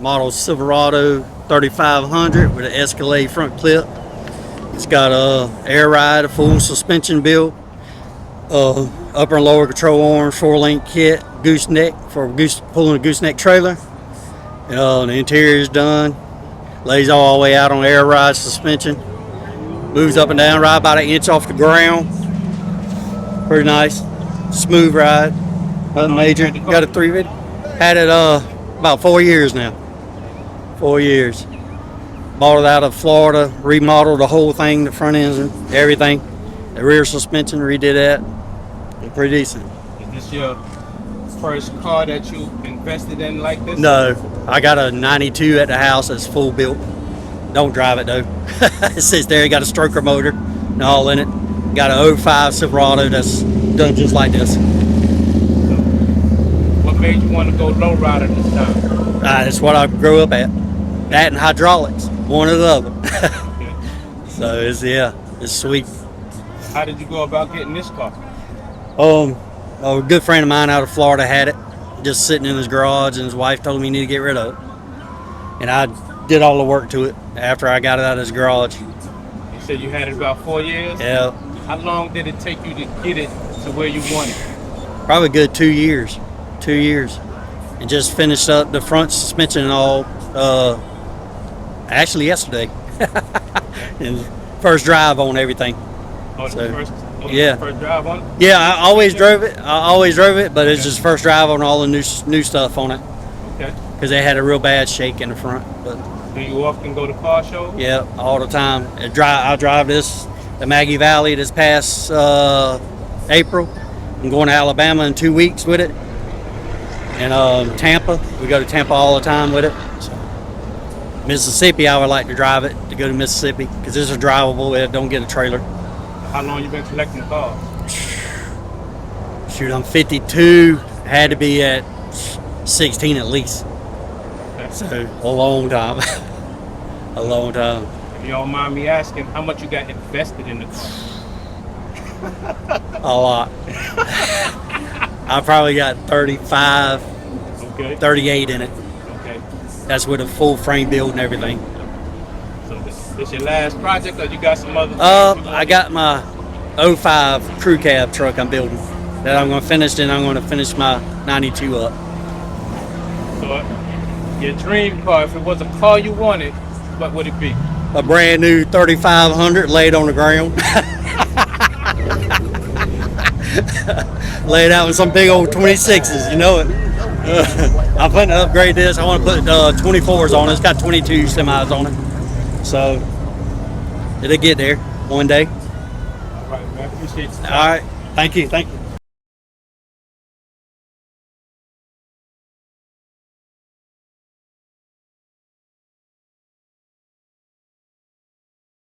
Model Silverado 3500 with an Escalade front clip. It's got a air ride, a full suspension build, upper and lower control arms, 4-link kit, gooseneck for pulling a gooseneck trailer. The interior is done. Lays all the way out on air ride suspension. Moves up and down right about an inch off the ground. Pretty nice, smooth ride. Nothing major. Got a 350. Had it about 4 years now. 4 years. Bought it out of Florida. Remodeled the whole thing, the front engine, everything. The rear suspension, redid that. Pretty decent. Is this your first car that you invested in like this? No, I got a 92 at the house that's full built. Don't drive it though. It sits there. Got a stroker motor and all in it. Got an 05 Silverado that's done just like this. What made you want to go low rider this time? That's what I grew up at. That and hydraulics, one or the other. Okay. So it's sweet. How did you go about getting this car? A good friend of mine out of Florida had it, just sitting in his garage, and his wife told him he needed to get rid of it. And I did all the work to it after I got it out of his garage. You said you had it about 4 years? Yeah. How long did it take you to get it to where you wanted? Probably a good 2 years. 2 years. And just finished up the front suspension and all actually yesterday. And first drive on everything. Oh, So, first drive on it? Yeah, I always drove it, but it's just first drive on all the new stuff on it. Okay. Because they had a real bad shake in the front. But Do you often go to car shows? yeah, all the time. I drive the Maggie Valley this past April. I'm going to Alabama in 2 weeks with it. And Tampa, we go to Tampa all the time with it. Mississippi, I would like to drive it to go to Mississippi because this is drivable. It don't get a trailer. How long you been collecting cars? Shoot, I'm 52. Had to be at 16 at least. Okay. So a long time. A long time. If you don't mind me asking, how much you got invested in the car? A lot. I probably got 35, Okay. 38 in it. Okay. That's with a full frame build and everything. So this your last project, or you got some other? I got my 05 crew cab truck I'm building that I'm going to finish. Then I'm going to finish my 92 up. So your dream car, if it was a car you wanted, what would it be? A brand new 3500 laid on the ground. Laid out with some big old 26s, you know it. I'm planning to upgrade this. I want to put 24s on it. It's got 22 semis on it. So it'll get there one day. All right, man. Appreciate you. All right. Thank you.